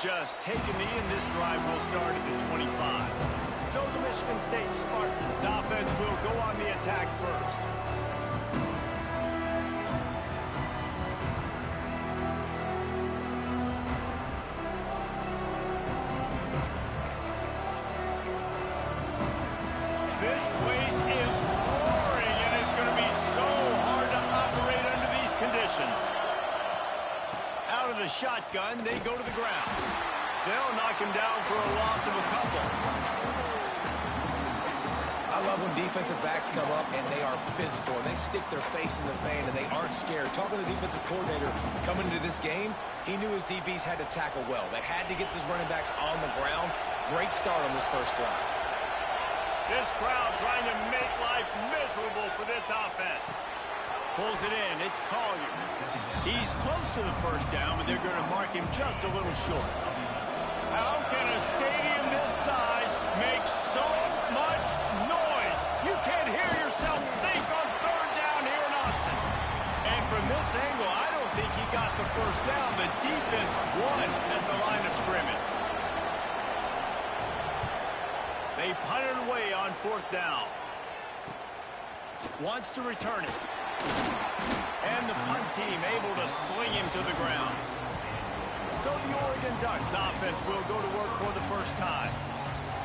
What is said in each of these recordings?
just take a knee, and this drive will start at the 25. So the Michigan State Spartans offense will go on the attack first. This place is roaring, and it's going to be so hard to operate under these conditions. Out of the shotgun, they go to the ground. They'll knock him down for a loss of a couple. I love when defensive backs come up and they are physical. They stick their face in the fan and they aren't scared. Talking to the defensive coordinator coming into this game, he knew his DBs had to tackle well. They had to get these running backs on the ground. Great start on this first drive. This crowd trying to make life miserable for this offense. Pulls it in. It's Collier. He's close to the first down, but they're going to mark him just a little short. How can a stadium this size make so much noise? You can't hear yourself think on third down here in Austin. And from this angle, I don't think he got the first down. The defense won at the line of scrimmage. They punt it away on fourth down. Wants to return it. And the punt team able to sling him to the ground. So the Oregon Ducks offense will go to work for the first time.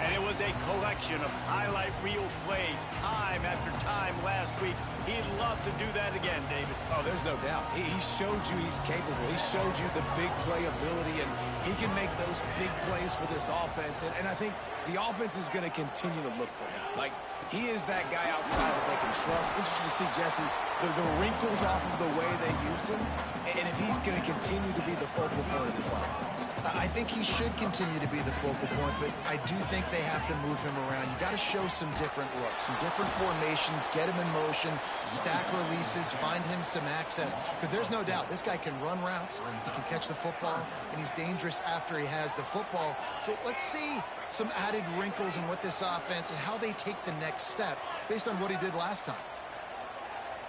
And it was a collection of highlight reel plays time after time last week. He'd love to do that again, David. Oh, there's no doubt. He showed you he's capable. He showed you the big play ability, and he can make those big plays for this offense. And I think the offense is going to continue to look for him. Like, he is that guy outside that they can trust. Interesting to see, Jesse, the wrinkles off of the way they used him, and if he's going to continue to be the focal point of this offense. I think he should continue to be the focal point, but I do think they have to move him around. You got to show some different looks, some different formations, get him in motion, stack releases, find him some access, because there's no doubt this guy can run routes, he can catch the football, and he's dangerous after he has the football. So let's see some added wrinkles in what this offense and how they take the next step based on what he did last time.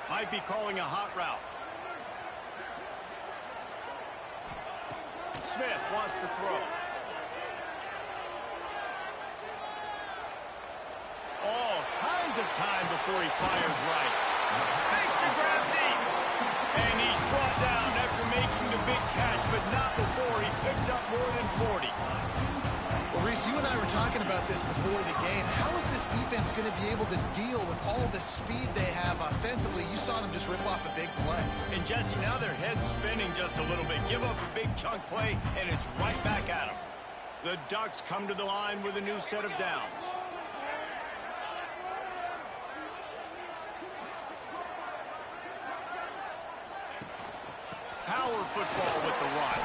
Might be calling a hot route. Smith wants to throw. All kinds of time before he fires right. Makes the grab deep. And he's brought down after making the big catch, but not before he picks up more than 40. Well, Reese, you and I were talking about this before the game. How is this defense going to be able to deal with all the speed they have offensively? You saw them just rip off a big play. And, Jesse, now their head's spinning just a little bit. Give up a big chunk play, and it's right back at them. The Ducks come to the line with a new set of downs. Power football with the run.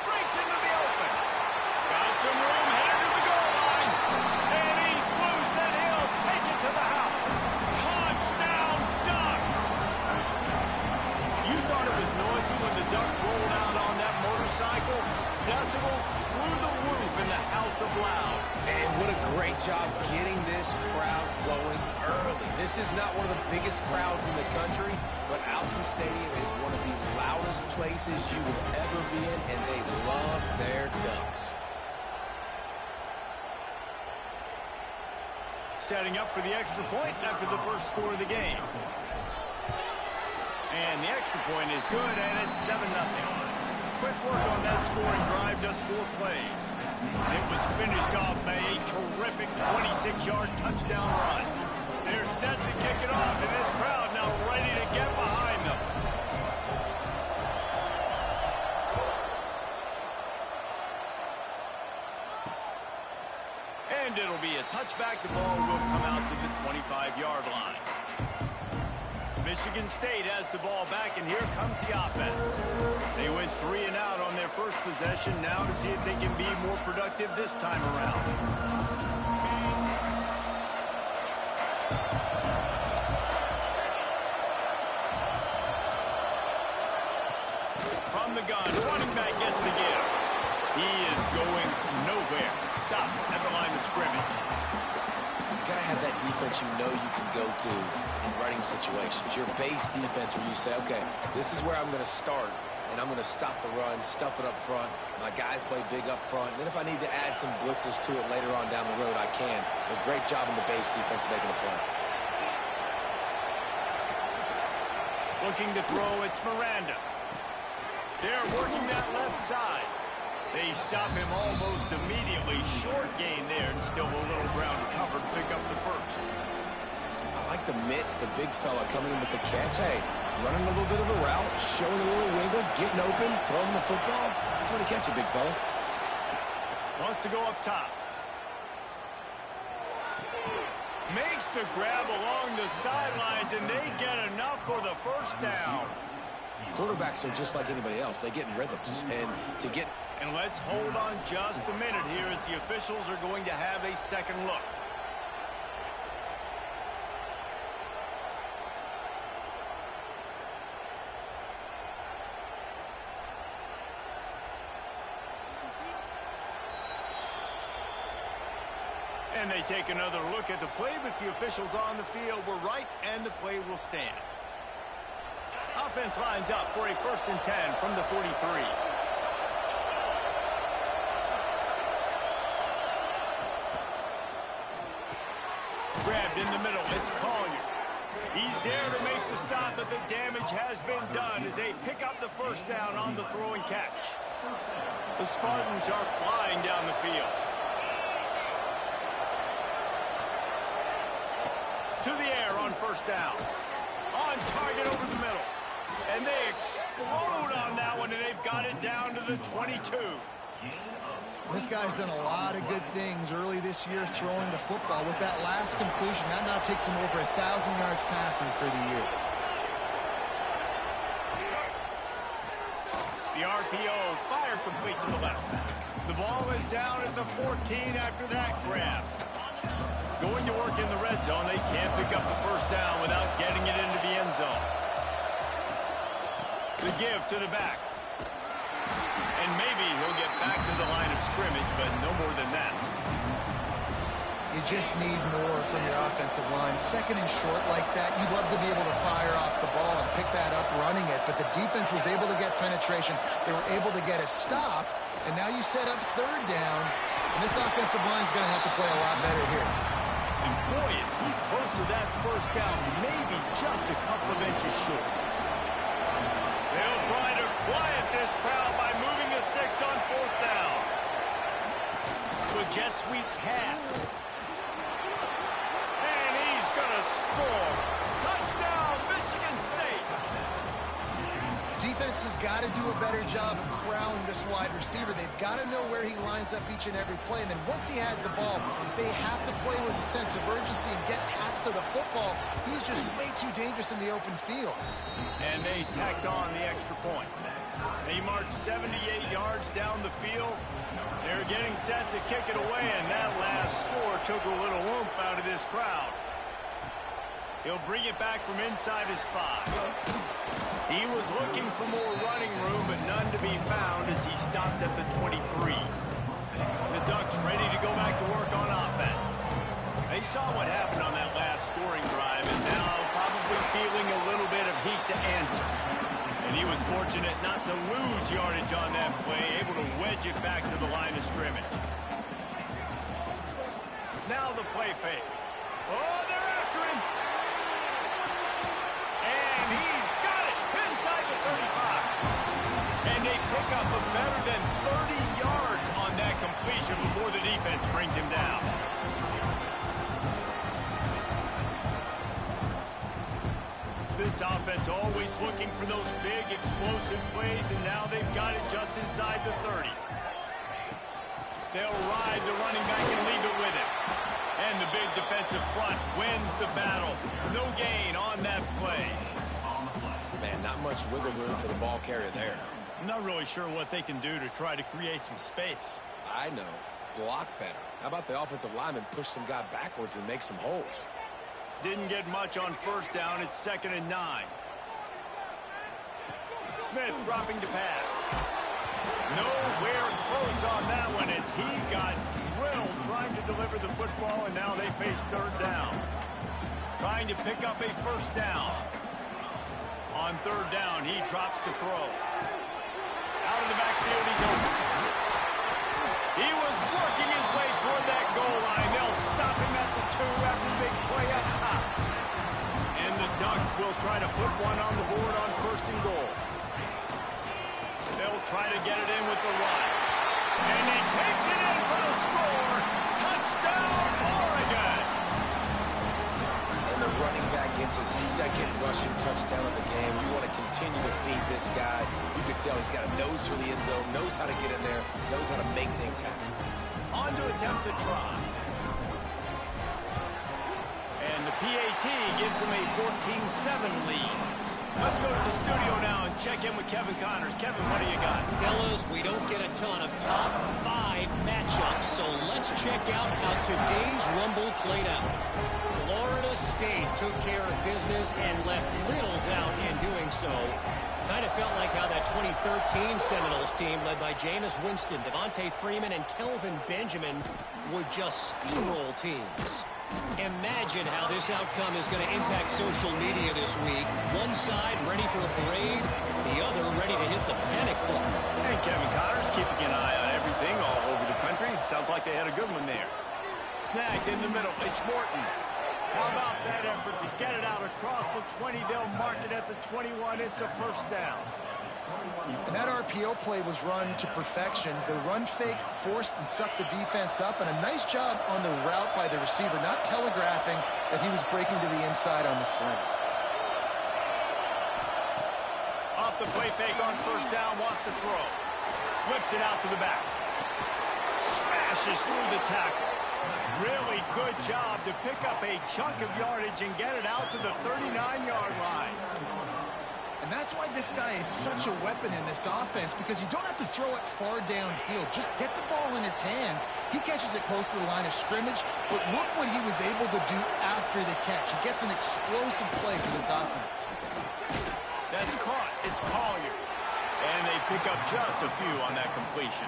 Breaks into the open. Got some room, headed to the goal line. And he's loose, and he'll take it to the house. Touchdown, Ducks! You thought it was noisy when the Duck rolled out on that motorcycle? Decibels through the roof in the House of Loud. And what a great job getting this crowd going early. This is not one of the biggest crowds in the country, but Autzen Stadium is one of the loudest places you will ever be in, and they love their Ducks. Setting up for the extra point after the first score of the game. And the extra point is good, and it's 7-0. Quick work on that scoring drive, just 4 plays. It was finished off by a terrific 26-yard touchdown run. They're set to kick it off, and this crowd now ready to get behind them. And it'll be a touchback. The ball will come out to the 25-yard line. Michigan State has the ball back, and here comes the offense. They went 3 and out on their first possession, now to see if they can be more productive this time around. From the gun, running back gets the give. He is going nowhere. Stop at the line of scrimmage. You got to have that defense you know you can go to in running situations. Your base defense where you say, okay, this is where I'm going to start and I'm going to stop the run, stuff it up front. My guys play big up front. And then if I need to add some blitzes to it later on down the road, I can. But great job in the base defense making a play. Looking to throw, it's Miranda. They're working that left side. They stop him almost immediately. Short gain there, and still a little ground to cover to pick up the first. I like the mitts, the big fella coming in with the catch. Hey, running a little bit of a route, showing a little wiggle, getting open, throwing the football. That's when to catch it, big fella. Wants to go up top. Makes the grab along the sidelines, and they get enough for the first down. Quarterbacks are just like anybody else. They get in rhythms. And to get... And let's hold on just a minute here as the officials are going to have a second look. And they take another look at the play, but the officials on the field were right, and the play will stand. Offense lines up for a 1st and 10 from the 43. Grabbed in the middle, it's Collier. He's there to make the stop, but the damage has been done as they pick up the first down on the throw and catch. The Spartans are flying down the field. To the air on first down. On target over the middle. And they explode on that one, and they've got it down to the 22. This guy's done a lot of good things early this year throwing the football. With that last completion, that now takes him over 1,000 yards passing for the year. The RPO, fire complete to the left. The ball is down at the 14 after that grab. Going to work in the red zone. They can't pick up the first down without getting it into the end zone. The give to the back. And maybe he'll get back to the line of scrimmage, but no more than that. You just need more from your offensive line. Second and short like that, you'd love to be able to fire off the ball and pick that up running it, but the defense was able to get penetration. They were able to get a stop, and now you set up third down, and this offensive line's going to have to play a lot better here. And boy, is he close to that first down, maybe just a couple of inches short. They'll try to quiet this crowd by moving the sticks on fourth down. To a jet sweep pass. And he's going to score. Touchdown, Michigan State. Defense has got to do a better job of corralling this wide receiver. They've got to know where he lines up each and every play. And then once he has the ball, they have to play with a sense of urgency and get pats to the football. He's just way too dangerous in the open field. And they tacked on the extra point. They marched 78 yards down the field. They're getting set to kick it away, and that last score took a little oomph out of this crowd. He'll bring it back from inside his 5. He was looking for more running room, but none to be found as he stopped at the 23. The Ducks ready to go back to work on offense. They saw what happened on that last scoring drive, and now probably feeling a little bit of heat to answer. And he was fortunate not to lose yardage on that play, able to wedge it back to the line of scrimmage. Now the play fake. Oh, they're after him. And he's got it inside the 35. And they pick up a better than 30 yards on that completion before the defense brings him down. This offense always looking for those big explosive plays, and now they've got it just inside the 30. They'll ride the running back and leave it with him. And the big defensive front wins the battle. No gain on that play. Man, not much wiggle room for the ball carrier there. I'm not really sure what they can do to try to create some space. I know. Block better. How about the offensive lineman push some guy backwards and make some holes? Didn't get much on first down. It's 2nd and 9. Smith dropping to pass. Nowhere close on that one as he got drilled trying to deliver the football, and now they face third down. Trying to pick up a first down. On third down, he drops to throw. in the backfield. He's open. He was working his way toward that goal line. They'll stop him at the 2 after the big play up top. And the Ducks will try to put one on the board on 1st and goal. They'll try to get it in with the run. And he takes it in for the score. Touchdown, Oregon! And the running back gets his 2nd rushing touchdown of the game. We want to continue to feed this guy. You can tell he's got a nose for the end zone, knows how to get in there, knows how to make things happen. On to attempt the try. And the PAT gives them a 14-7 lead. Let's go to the studio now and check in with Kevin Connors. Kevin, what do you got? Fellas, we don't get a ton of top 5 matchups, so let's check out how today's Rumble played out. Florida State took care of business and left little doubt in doing so. Kind of felt like how that 2013 Seminoles team led by Jameis Winston, Devontae Freeman, and Kelvin Benjamin would just steamroll teams. Imagine how this outcome is going to impact social media this week. One side ready for a parade, the other ready to hit the panic button. And Kevin Connors keeping an eye on everything all over the country. Sounds like they had a good one there. Snagged in the middle. It's Morton. How about that effort to get it out across the 20? They'll mark it at the 21. It's a 1st down. And that RPO play was run to perfection. The run fake forced and sucked the defense up, and a nice job on the route by the receiver, not telegraphing that he was breaking to the inside on the slant. Off the play fake on 1st down, wants to throw. Flips it out to the back. Smashes through the tackle. Really good job to pick up a chunk of yardage and get it out to the 39-yard line. And that's why this guy is such a weapon in this offense, because you don't have to throw it far downfield. Just get the ball in his hands. He catches it close to the line of scrimmage, but look what he was able to do after the catch. He gets an explosive play for this offense. That's caught. It's Collier. And they pick up just a few on that completion.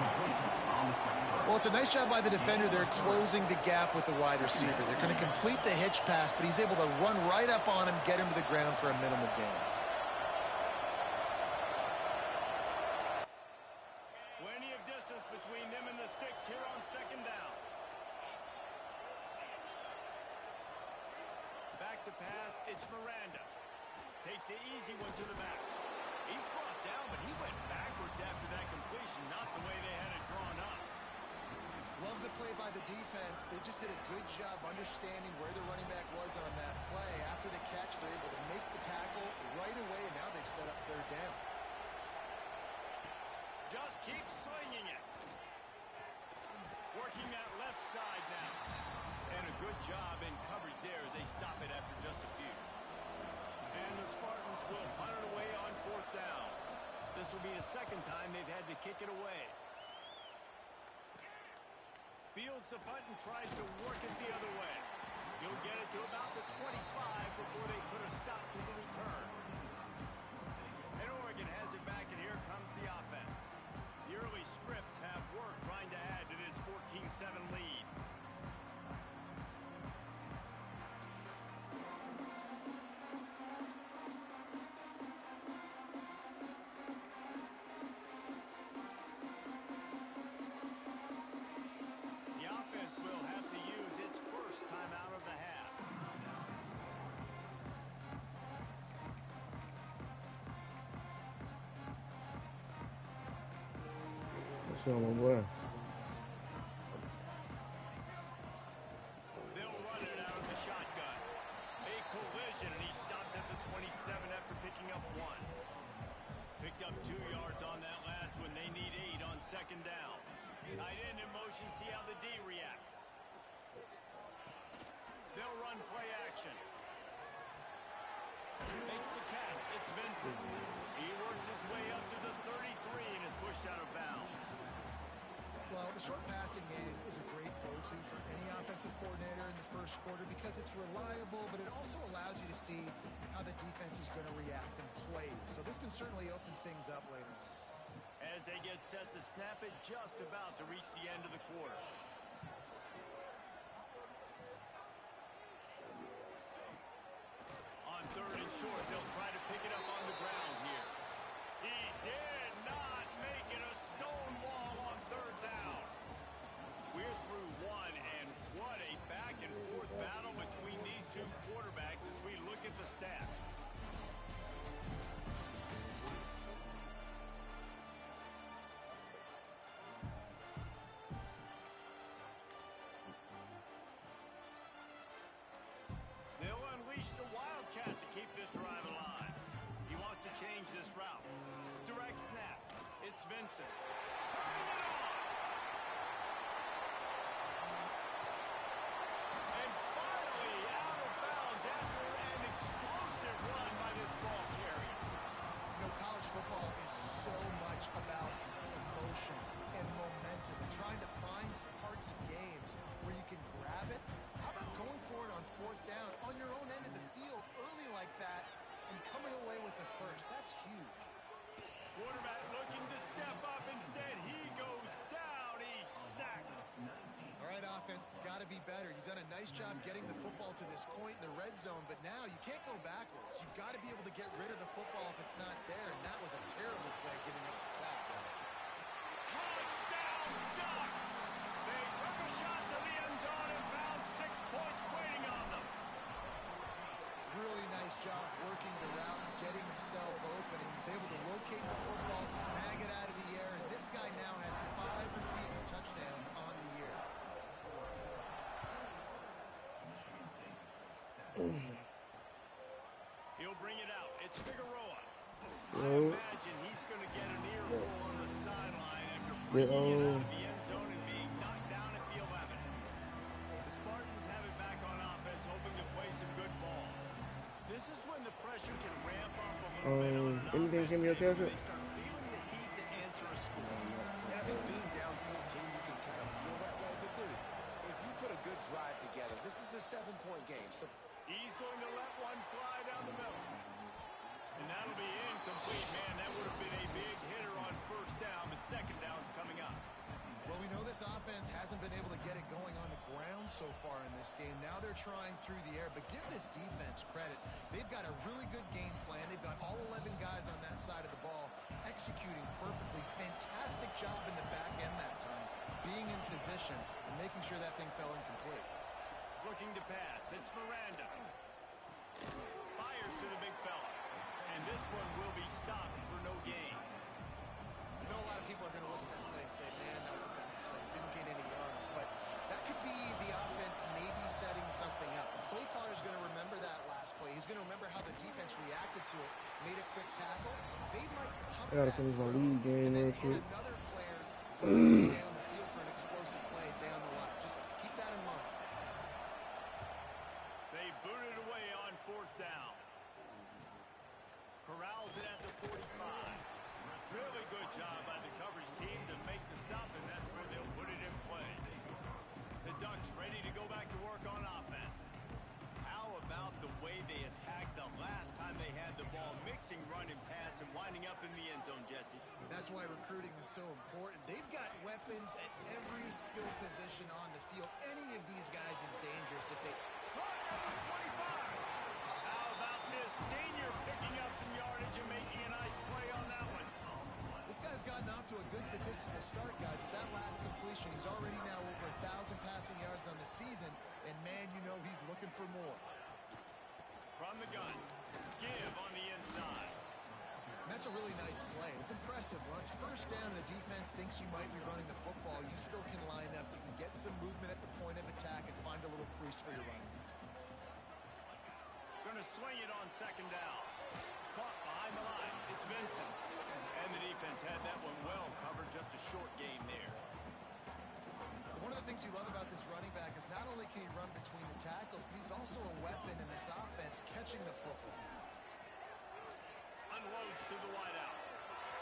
Well, it's a nice job by the defender. They're closing the gap with the wide receiver. They're going to complete the hitch pass, but he's able to run right up on him, get him to the ground for a minimal gain. Plenty of distance between them and the sticks here on 2nd down. Back to pass, it's Miranda. Takes the easy one to the back. He's brought down, but he went backwards after that completion, not the way they had it drawn up. Love the play by the defense. They just did a good job understanding where the running back was on that play. After the catch, they're able to make the tackle right away, and now they've set up 3rd down. Just keep swinging it. Working that left side now. And a good job in coverage there as they stop it after just a few. And the Spartans will punt it away on 4th down. This will be the 2nd time they've had to kick it away. Fields the punt and tries to work it the other way. He'll get it to about the 25 before they put a stop to the return. And Oregon has it back, and here comes the offense. The early scripts have worked trying to add to this 14-7 lead. The offense will have to use its 1st time out of the half. What's up, my boy? They'll run it out of the shotgun. A collision, and he stopped at the 27 after picking up 1. Picked up 2 yards on that last one. They need 8 on 2nd down. Tight end in motion, see how the D reacts. They'll run play action. Makes the catch. It's Vincent. He works his way up to the 33 and is pushed out of bounds. Well, the short passing game is a great go-to for any offensive coordinator in the 1st quarter because it's reliable, but it also allows you to see how the defense is going to react and play. So this can certainly open things up later on. As they get set to snap it, just about to reach the end of the quarter. On 3rd and short, they'll try to pick it up on the ground here. He did not make it. A Vincent. Turning it on. And finally out of bounds after an explosive run by this ball carrier. You know, college football is so much about emotion and momentum and trying to find parts of games where you can grab it. How about going for it on fourth down on your own end of the field early like that and coming away with the first? That's huge. Quarterback looking to step up. Instead, he goes down. He's sacked. All right, offense, it's got to be better. You've done a nice job getting the football to this point in the red zone, but now you can't go backwards. You've got to be able to get rid of the football if it's not there, and that was a terrible play giving up the sack. Touchdown, Ducks! They took a shot to the end zone and found 6 points waiting on them. Really nice job working the route and getting himself open. He was able to locate the football, snag it out of the air, and this guy now has 5 receiving touchdowns on the year. He'll bring it out. It's Figueroa. I Yo. imagine he's going to get an earful on the sideline after bringing it out of the end zone and being knocked down at the 11. The Spartans have it back on offense, hoping to play some good ball. This is when the pressure can ramp up a little bit on an anything, Jimmy, offense. okay, sir? They start feeling the heat to answer a score. And I think being down 14, you can kind of feel that way. But, dude, if you put a good drive together, this is a 7-point game. So He's going to let one fly down the middle. And that'll be incomplete, man. That would have been a big hitter on first down, but second down's coming up. Well, we know this offense hasn't been able to get it going on the ground so far in this game. Now they're trying through the air, but give this defense credit. They've got a really good game plan. They've got all 11 guys on that side of the ball executing perfectly. Fantastic job in the back end that time, being in position and making sure that thing fell incomplete. Looking to pass. It's Miranda. Fires to the big fella. And this one will be stopped for no gain. I know a lot of people are going to look at that play and say, man, that was a bad play. Didn't gain any yards. But that could be the offense maybe setting something up. The play caller is going to remember that last play. He's going to remember how the defense reacted to it, made a quick tackle. They might pump I gotta that finish my through league game and then real hit quick. another player down the field for an explosive play down the line. Just keep that in mind. They booted away on fourth down. Corrals it at the 45. Really good job by the coverage team to make the stop, and that's where they'll put it in play. The Ducks ready to go back to work on offense. How about the way they attacked the last time they had the ball, mixing run and pass and winding up in the end zone, Jesse? That's why recruiting is so important. They've got weapons at every skill position on the field. Any of these guys is dangerous if they... Caught at the 25. How about this senior picking up some yardage and making a nice play on that one? This guy's gotten off to a good statistical start, guys. With that last completion, he's already now over 1,000 passing yards on the season. And, man, you know he's looking for more. From the gun. Give on the inside. And that's a really nice play. It's impressive. Once first down, the defense thinks you might be running the football. You still can line up. You can get some movement at the point of attack and find a little crease for your running. Going to swing it on second down. Caught behind the line. It's Vincent. And the defense had that one well covered. Just a short gain there. One of the things you love about this running back is not only can he run between the tackles, but he's also a weapon in this offense catching the football. Unloads to the wideout.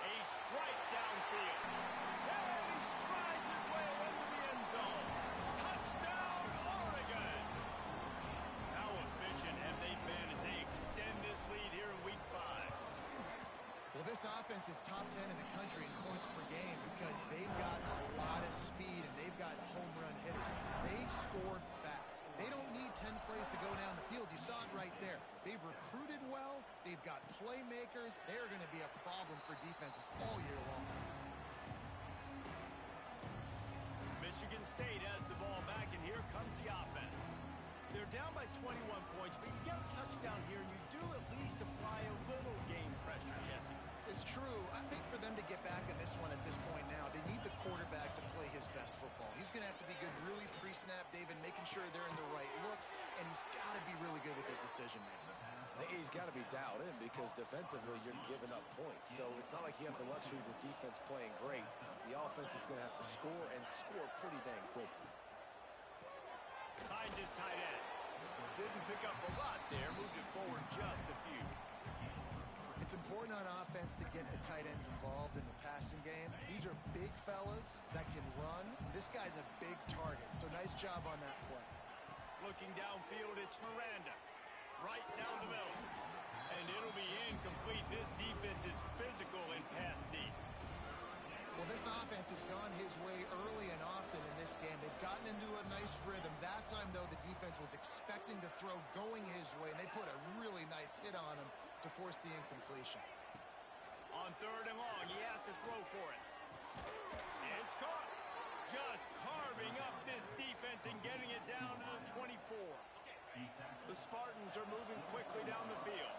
A strike downfield. And he strides his way into the end zone. Touchdown, Oregon! How efficient have they been as they extend this lead here in Week 5? Well, this offense is top 10 in the country in points per game because they've got a lot of speed and they've got home run hitters. They score fast. They don't need 10 plays to go down the field. You saw it right there. They've recruited well. They've got playmakers. They're going to be a problem for defenses all year long. Michigan State has the ball back, and here comes the offense. They're down by 21 points, but you get a touchdown here, and you do at least apply a little game pressure, Jesse. It's true. I think for them to get back in this one at this point now, they need the quarterback to play his best football. He's going to have to be good really pre-snap, David, making sure they're in the right looks, and he's got to be really good with his decision-making. He's got to be dialed in because defensively you're giving up points. So it's not like you have the luxury of your defense playing great. The offense is going to have to score and score pretty dang quickly. Finds his tight end. Didn't pick up a lot there. Moved it forward just a few. It's important on offense to get the tight ends involved in the passing game. These are big fellas that can run. This guy's a big target, so nice job on that play. Looking downfield, it's Miranda. Right down the middle. And it'll be incomplete. This defense is physical and pass deep. Well, this offense has gone his way early and often in this game. They've gotten into a nice rhythm. That time, though, the defense was expecting to throw going his way, and they put a really nice hit on him to force the incompletion. On 3rd and long, he has to throw for it. It's caught. Just carving up this defense and getting it down to the 24. The Spartans are moving quickly down the field.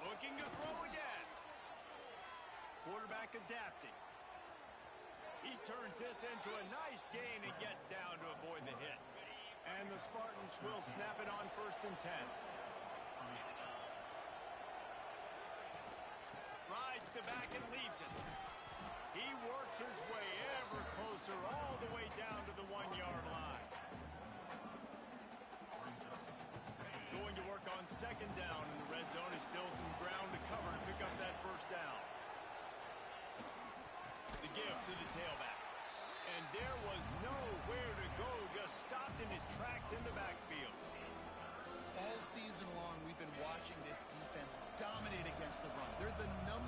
Looking to throw again. Quarterback adapting. He turns this into a nice gain and gets down to avoid the hit. And the Spartans will snap it on 1st and 10. Rides the back and leaves it. He works his way ever closer all the way down to the 1-yard line. Going to work on 2nd down in the red zone. Is still some ground to cover to pick up that 1st down. The give to the tailback. And there was nowhere to go. Just stopped in his tracks in the backfield. All season long, we've been watching this defense dominate against the run. They're the #1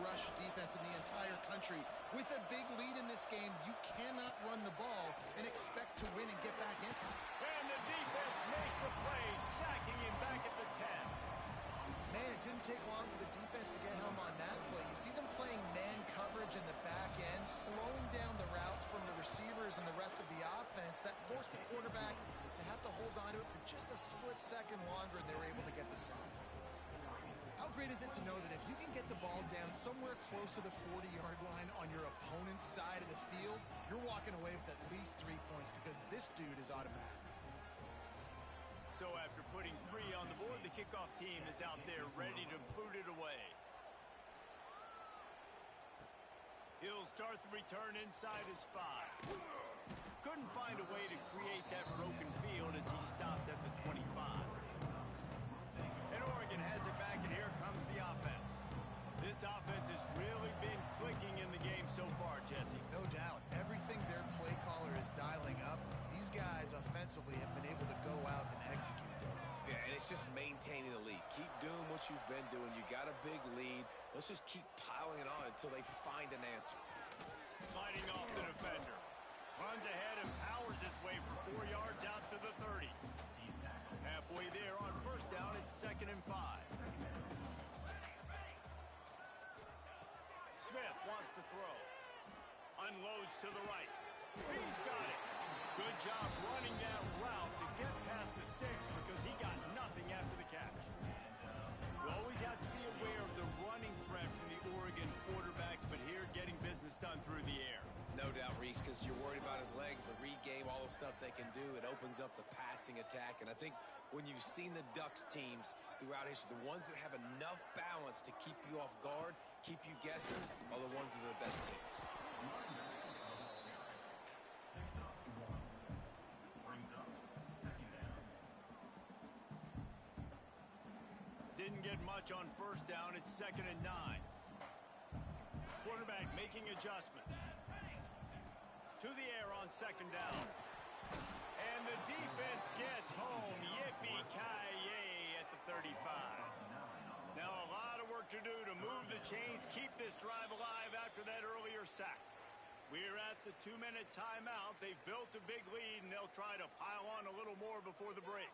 rush defense in the entire country. With a big lead in this game, you cannot run the ball and expect to win and get back in. And the defense makes a play, sacking him back at the 10. Man, it didn't take long for the defense to get home on that play. You see them playing man coverage in the back end, slowing down the routes from the receivers and the rest of the offense. That forced the quarterback to have to hold on to it for just a split second longer, and they were able to get the sack. How great is it to know that if you can get the ball down somewhere close to the 40-yard line on your opponent's side of the field, you're walking away with at least 3 points because this dude is automatic. So after putting 3 on the board, the kickoff team is out there ready to boot it away. He'll start the return inside his 5. Couldn't find a way to create that broken field as he stopped at the 25. And Oregon has it back, and here comes the offense. This offense has really been clicking in the game so far, Jesse. No doubt. Everything their play caller is dialing up, these guys offensively have been able to go out and execute it. Yeah, and it's just maintaining the lead. Keep doing what you've been doing. You got a big lead. Let's just keep piling it on until they find an answer. Fighting off the defender. Runs ahead and powers his way for 4 yards out to the 30. Halfway there on 1st down, it's 2nd and 5. Smith wants to throw. Unloads to the right. He's got it. Good job running that route to get past the sticks because he got nothing after the catch. You always have to be aware of the running threat from the Oregon quarterbacks, but here getting business done through the air. No doubt, Reese, because you're worried about his legs, the read game, all the stuff they can do. It opens up the passing attack. And I think when you've seen the Ducks teams throughout history, the ones that have enough balance to keep you off guard, keep you guessing, are the ones that are the best teams. Didn't get much on 1st down. It's 2nd and 9. Quarterback making adjustments. To the air on 2nd down. And the defense gets home. Yippee-ki-yay at the 35. Now a lot of work to do to move the chains, keep this drive alive after that earlier sack. We're at the 2-minute timeout. They've built a big lead, and they'll try to pile on a little more before the break.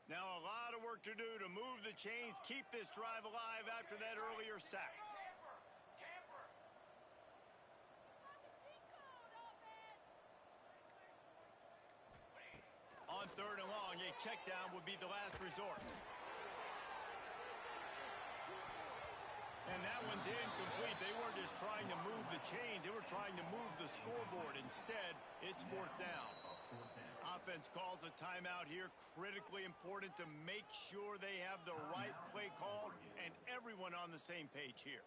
Now a lot of work to do to move the chains, keep this drive alive after that earlier sack. 3rd and long, a check down would be the last resort. And that one's incomplete. They weren't just trying to move the chains. They were trying to move the scoreboard. Instead, it's 4th down. Offense calls a timeout here. Critically important to make sure they have the right play called and everyone on the same page here.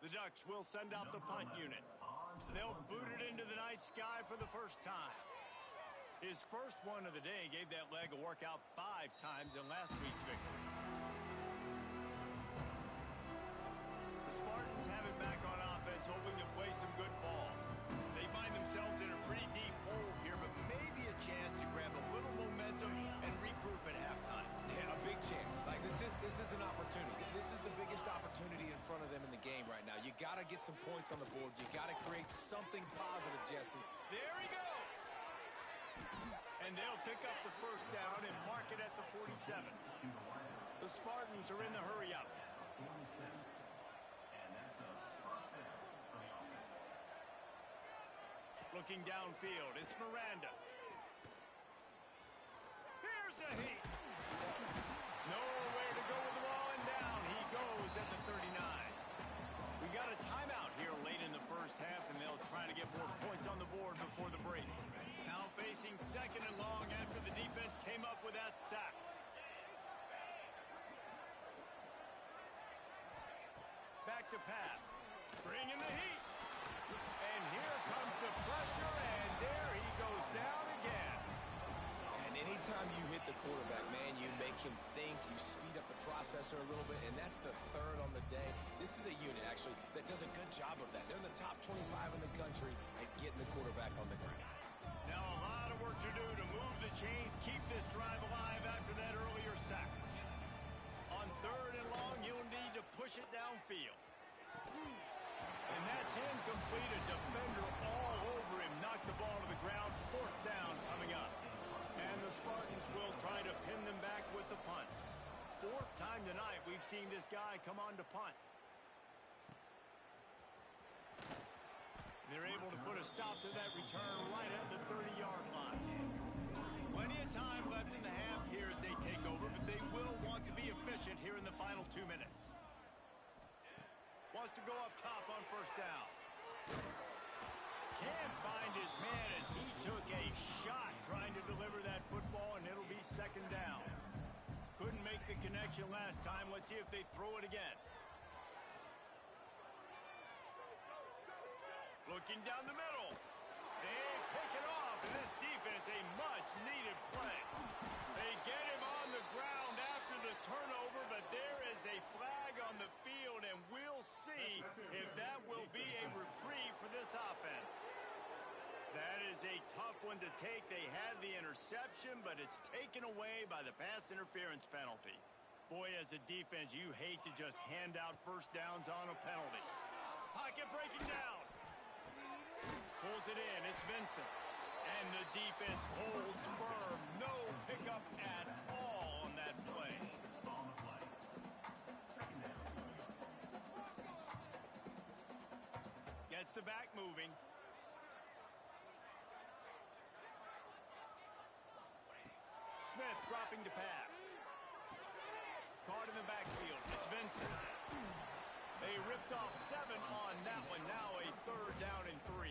The Ducks will send out the punt unit. They'll boot it into the night sky for the first time. His first one of the day gave that leg a workout 5 times in last week's victory. The Spartans have it back on offense, hoping to play some good ball. They find themselves in a pretty deep hole here, but maybe a chance to grab a little momentum and regroup at halftime. Yeah, a big chance. Like, this is an opportunity. This is the biggest opportunity in front of them in the game right now. You got to get some points on the board. You got to create something positive, Jesse. There he goes. And they'll pick up the first down and mark it at the 47. The Spartans are in the hurry-up. Looking downfield, it's Miranda. Here's a heat. Nowhere to go with the ball, and down he goes at the 39. We got a timeout here late in the first half, and they'll try to get more points on the board before the break. Now facing 2nd and long after the defense came up with that sack. Back to pass. Bringing the heat. And here comes the pressure, and there he goes down again. And anytime you hit the quarterback, man, you make him think, you speed up the processor a little bit, and that's the 3rd on the day. This is a unit, actually, that does a good job of that. They're in the top 25 in the country at getting the quarterback on the ground. Now a lot of work to do to move the chains, keep this drive alive after that earlier sack. On 3rd and long, you'll need to push it downfield. And that's incomplete. A defender all over him. Knocked the ball to the ground. 4th down coming up. And the Spartans will try to pin them back with the punt. 4th time tonight we've seen this guy come on to punt. They're able to put a stop to that return right at the 30-yard line. Plenty of time left in the half here as they take over, but they will want to be efficient here in the final 2 minutes. Wants to go up top on 1st down. Can't find his man as he took a shot trying to deliver that football, and it'll be 2nd down. Couldn't make the connection last time. Let's see if they throw it again. Looking down the middle. They pick it off, and this defense, a much-needed play. They get him on the ground after the turnover, but there is a flag on the field, and we'll see if that will be a reprieve for this offense. That is a tough one to take. They had the interception, but it's taken away by the pass interference penalty. Boy, as a defense, you hate to just hand out 1st downs on a penalty. Pocket breaking down. Pulls it in. It's Vincent. And the defense holds firm. No pickup at all on that play. Gets the back moving. Smith dropping to pass. Caught in the backfield. It's Vincent. They ripped off 7 on that one. Now a 3rd down and 3.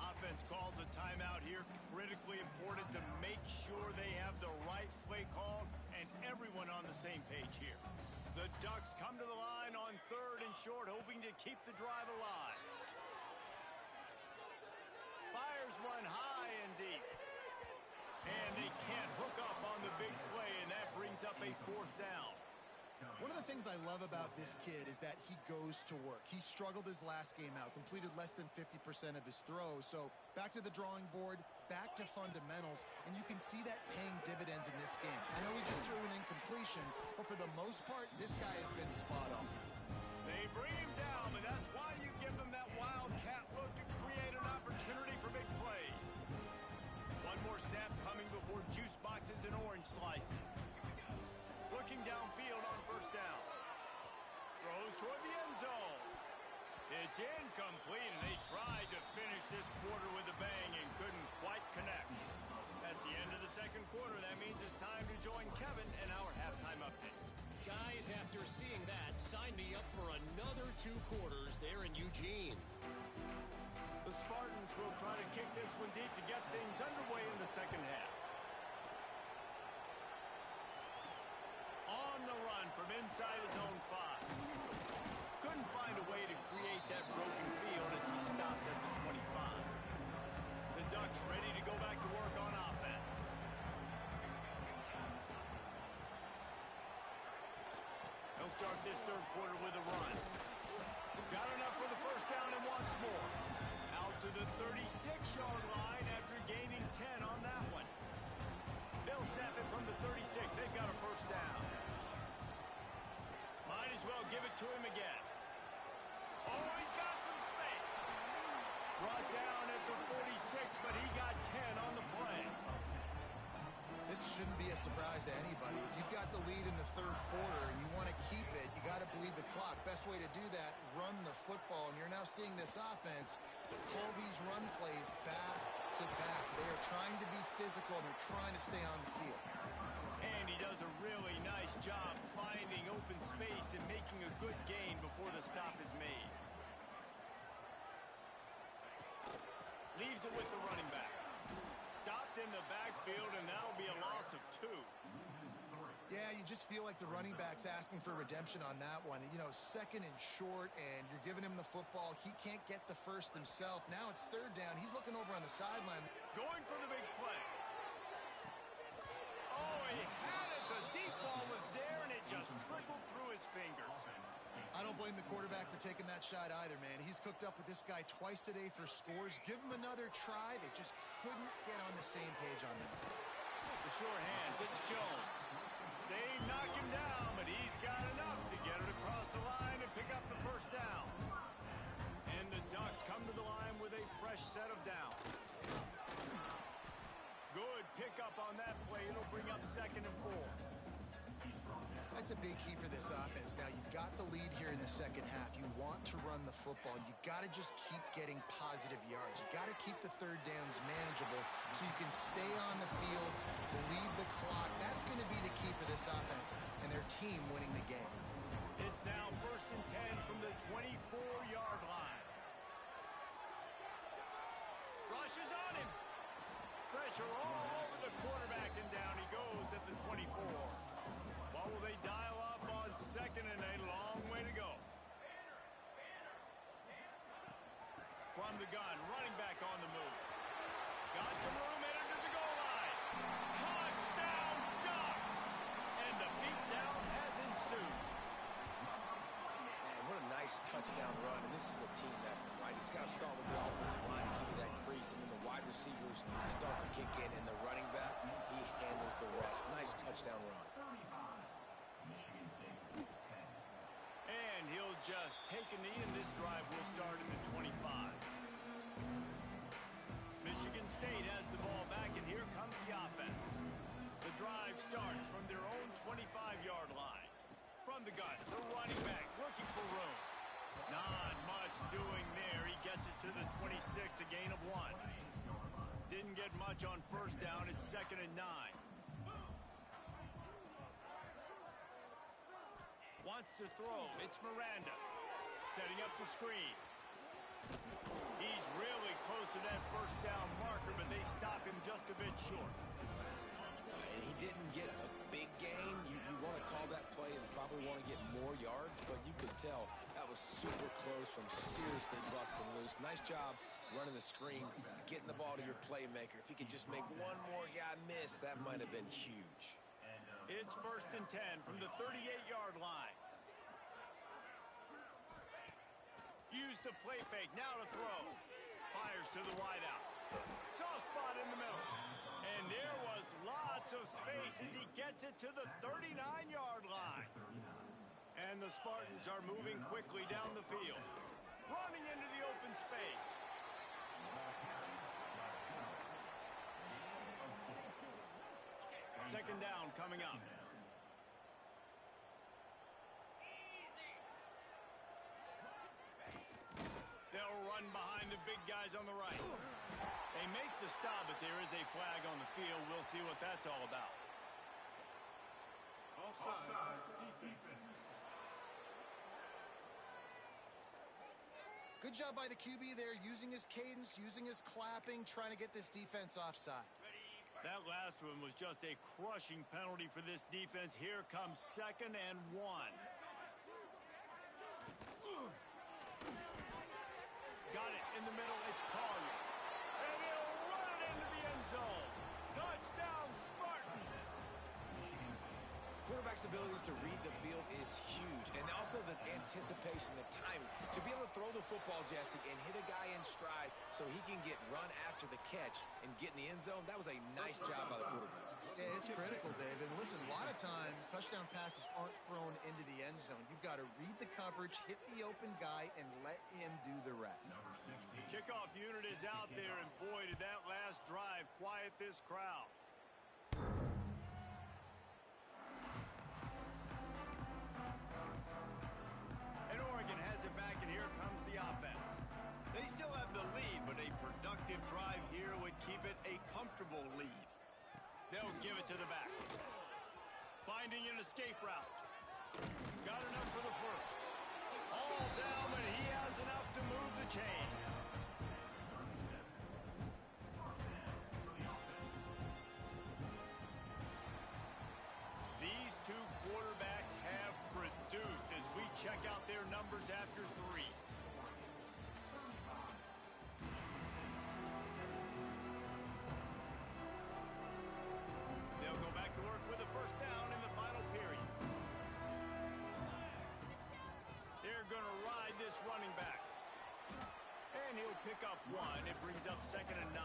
Offense calls a timeout here. Critically important to make sure they have the right play called and everyone on the same page here. The Ducks come to the line on 3rd and short, hoping to keep the drive alive. Fires one high and deep. And they can't hook up on the big play, and that brings up a 4th down. One of the things I love about this kid is that he goes to work. He struggled his last game out, completed less than 50% of his throws. So back to the drawing board, back to fundamentals, and you can see that paying dividends in this game. I know he just threw an incompletion, but for the most part, this guy has been spot on. They bring him down, but that's why you give them that wildcat look to create an opportunity for big plays. One more snap coming before juice boxes and orange slices. Looking downfield on 1st down. Throws toward the end zone. It's incomplete, and they tried to finish this quarter with second quarter. That means it's time to join Kevin in our halftime update. Guys, after seeing that, sign me up for another 2 quarters there in Eugene. The Spartans will try to kick this one deep to get things underway in the second half. On the run from inside his own 5. Couldn't find a way to create that broken field as he stopped at the 25. The Ducks ready to go back to work on offense. They'll start this third quarter with a run. Got enough for the first down and once more. Out to the 36-yard line after gaining 10 on that one. They'll snap it from the 36. They've got a first down. Might as well give it to him again. Oh, he's got some space. Brought down at the 46, but he got 10 on the play. This shouldn't be a surprise to anybody. If you've got the lead in the third quarter and you want to keep it, you got to bleed the clock. Best way to do that, run the football. And you're now seeing this offense call these run plays back to back. They are trying to be physical and they're trying to stay on the field. And he does a really nice job finding open space and making a good gain before the stop is made. Leaves it with the running back. Stopped in the backfield, and that'll be a loss of 2. Yeah, you just feel like the running back's asking for redemption on that one. You know, second and short, and you're giving him the football. He can't get the first himself. Now it's third down. He's looking over on the sideline. Going for the big play. Oh, he had it. The deep ball was there, and it just trickled through his fingers. I don't blame the quarterback for taking that shot either, man. He's cooked up with this guy twice today for scores. Give him another try. They just couldn't get on the same page on that. The sure hands, it's Jones. They knock him down, but he's got enough to get it across the line and pick up the first down. And the Ducks come to the line with a fresh set of downs. Good pickup on that play. It'll bring up 2nd and 4. That's a big key for this offense. Now, you've got the lead here in the second half. You want to run the football. You got to just keep getting positive yards. You got to keep the third downs manageable so you can stay on the field, bleed the clock. That's going to be the key for this offense and their team winning the game. It's now 1st and 10 from the 24-yard line. Rushes on him. Pressure all over the quarterback, and down he goes at the 24. What will they dial up on 2nd and a long way to go? From the gun, running back on the move. Got some room, headed to the goal line. Touchdown, Ducks! And the beatdown has ensued. Man, what a nice touchdown run, and this is a team effort, right? It's got to start with the offensive line to give you that crease, and then the wide receivers start to kick in, and the running back, he handles the rest. Nice touchdown run. And he'll just take a knee, and this drive will start in the 25. Michigan State has the ball back, and here comes the offense. The drive starts from their own 25-yard line. From the gun, the running back looking for room. Not much doing there. He gets it to the 26, a gain of 1. Didn't get much on first down. It's 2nd and 9. Wants to throw. It's Miranda. Setting up the screen. He's really close to that first down marker, but they stop him just a bit short. And he didn't get a big gain. You want to call that play and probably want to get more yards, but you could tell that was super close from seriously busting loose. Nice job running the screen, getting the ball to your playmaker. If he could just make one more guy miss, that might have been huge. It's 1st and 10 from the 38-yard line. Use the play fake, now to throw. Fires to the wideout. Soft spot in the middle. And there was lots of space as he gets it to the 39-yard line. And the Spartans are moving quickly down the field. Running into the open space. Second down coming up. They'll run behind the big guys on the right. They make the stop, but there is a flag on the field. We'll see what that's all about. Offside. Defense. Good job by the QB there, using his cadence, using his clapping, trying to get this defense offside. That last one was just a crushing penalty for this defense. Here comes 2nd and 1. Got it in the middle. It's Collier. And he'll run it into the end zone. Touchdown, Spartans. Quarterback's abilities to read the field is huge, and also the anticipation, the timing. To be able to throw the football, Jesse, and hit a guy in stride so he can get run after the catch and get in the end zone, that was a nice job by the quarterback. Yeah, it's critical, David. And listen, a lot of times, touchdown passes aren't thrown into the end zone. You've got to read the coverage, hit the open guy, and let him do the rest. The kickoff unit is out there, and boy, did that last drive quiet this crowd. And Oregon has it back, and here comes the offense. They still have the lead, but a productive drive here would keep it a comfortable lead. They'll give it to the back. Finding an escape route. Got enough for the first. All down, but he has enough to move the chains. These two quarterbacks have produced as we check out their numbers after 3. They'll go back to work with a first down in the final period. They're going to ride this running back. And he'll pick up 1. It brings up 2nd and 9.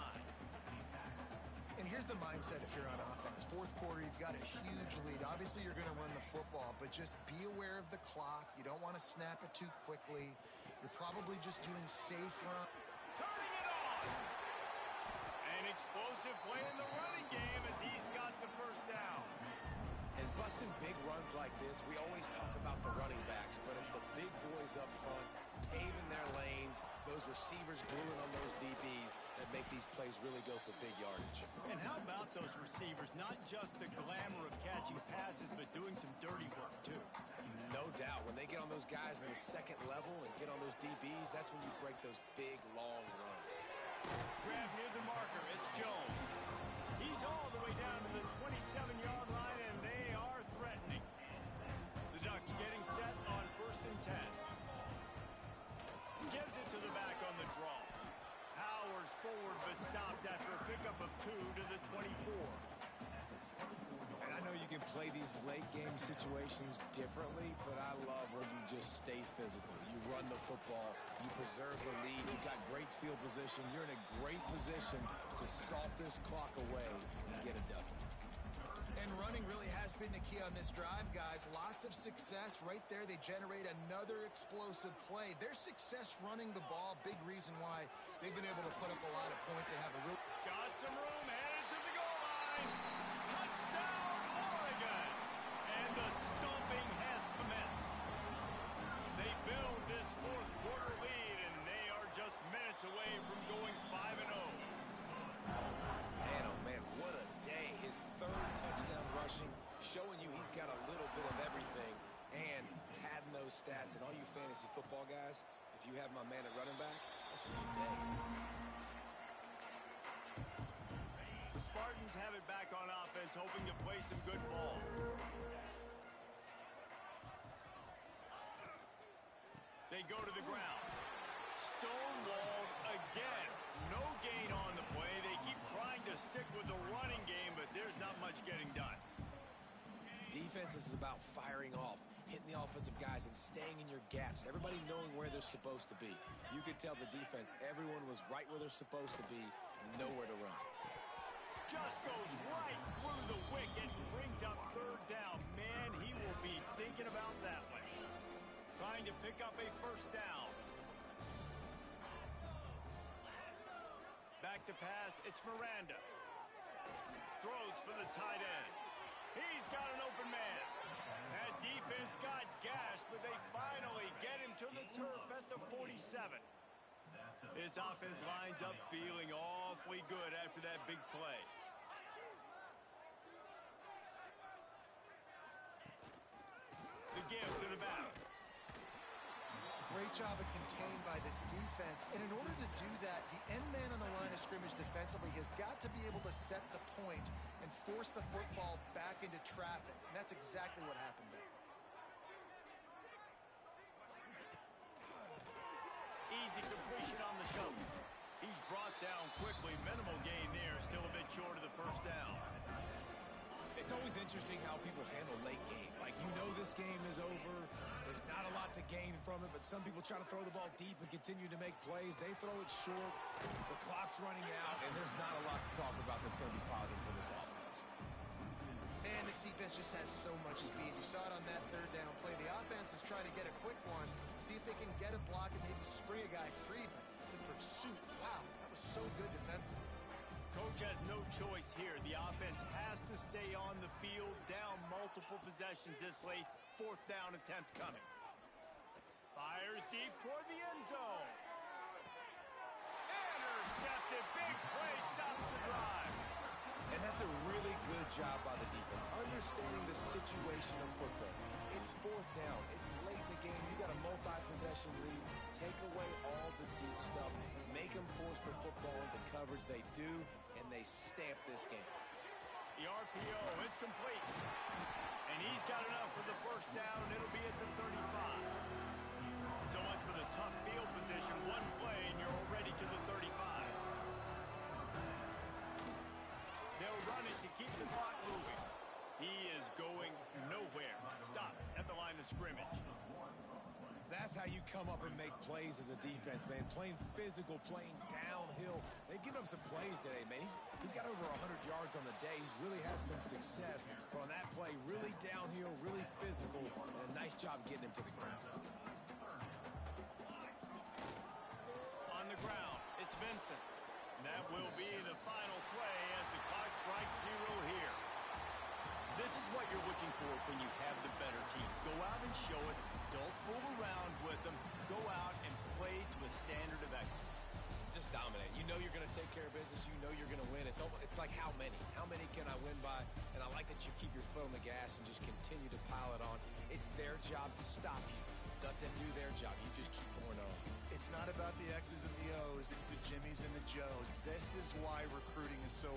And here's the mindset if you're on offense. Fourth quarter, you've got a huge lead. Obviously, you're going to run the football, but just be aware of the clock. You don't want to snap it too quickly. You're probably just doing safe run. Turning it on! An explosive play in the running game as he's got the first down. And busting big runs like this, we always talk about the running backs, but it's the big boys up front, paving their lanes, those receivers gluing on those DBs that make these plays really go for big yardage. And how about those receivers? Not just the glamour of catching passes, but doing some dirty work, too. No doubt. When they get on those guys in the second level and get on those DBs, that's when you break those big, long runs. Grab near the marker. It's Jones. He's all the way down to the 27-yard line, and they are threatening. The Ducks getting set on 1st and 10. Gives it to the back on the draw. Powers forward, but stopped after a pickup of 2 to the 24. And I know you can play these late-game situations differently, but I love when you just stay physical. You run the football, you preserve the lead, you've got great field position, you're in a great position to salt this clock away and get a W. And running really has been the key on this drive, guys. Lots of success right there. They generate another explosive play. Their success running the ball, big reason why they've been able to put up a lot of points and have a real... Got some room, headed to the goal line. Touchdown, Oregon. And the stomping has commenced. They build this fourth quarter lead, and they are just minutes away from going 5-0. Man, oh man, what a day. His 3rd touchdown rushing, showing you he's got a little bit of everything and padding those stats. And all you fantasy football guys, if you have my man at running back, that's a good day. The Spartans have it back on offense, hoping to play some good ball. They go to the ground. Stonewalled again. No gain on the play. They keep trying to stick with the running game, but there's not much getting done. Defense is about firing off, hitting the offensive guys and staying in your gaps. Everybody knowing where they're supposed to be. You could tell the defense, everyone was right where they're supposed to be, nowhere to run. Just goes right through the wicket and brings up 3rd down. Man, he will be thinking about that one. Trying to pick up a first down. Back to pass, it's Miranda. Throws for the tight end. He's got an open man. That defense got gashed, but they finally get him to the turf at the 47. This offense lines up feeling awfully good after that big play. The give to the back. Great job of contained by this defense. And in order to do that, the end man on the line of scrimmage defensively has got to be able to set the point and force the football back into traffic. And that's exactly what happened there. Easy completion on the shovel. He's brought down quickly. Minimal gain there. Still a bit short of the first down. It's always interesting how people handle late game. Like, you know this game is over. There's not a lot to gain from it, but some people try to throw the ball deep and continue to make plays. They throw it short. The clock's running out, and there's not a lot to talk about that's going to be positive for this offense. Man, this defense just has so much speed. You saw it on that third down play. The offense is trying to get a quick one, see if they can get a block and maybe spring a guy free. But the pursuit, wow, that was so good defensively. Coach has no choice here. The offense has to stay on the field, down multiple possessions this late. Fourth down attempt coming. Fires deep toward the end zone. Intercepted. Big play stops the drive. And that's a really good job by the defense, understanding the situation of football. It's fourth down. It's late in the game. You got a multi-possession lead. Take away all the deep stuff. Make them force the football into coverage. They do, and they stamp this game. The RPO, it's complete. And he's got enough for the first down. It'll be at the 35. So much for the tough field position. One play, and you're already to the 35. They'll run it to keep the clock moving. He is going nowhere. Stop at the line of scrimmage. That's how you come up and make plays as a defense, man. Playing physical, playing downhill. They've given him some plays today, man. He's got over 100 yards on the day. He's really had some success. But on that play, really downhill, really physical, and a nice job getting him to the ground. On the ground, it's Vincent. That will be the final play as the clock strikes 0 here. This is what you're looking for when you have the better team. Go out and show it. Don't fool around with them. Go out and play to a standard of excellence. Just dominate. You know you're going to take care of business. You know you're going to win. It's like how many? How many can I win by? And I like that you keep your foot on the gas and just continue to pile it on. It's their job to stop you. Let them do their job. You just keep pouring on. It's not about the X's and the O's. It's the Jimmies and the Joes. This is why recruiting is so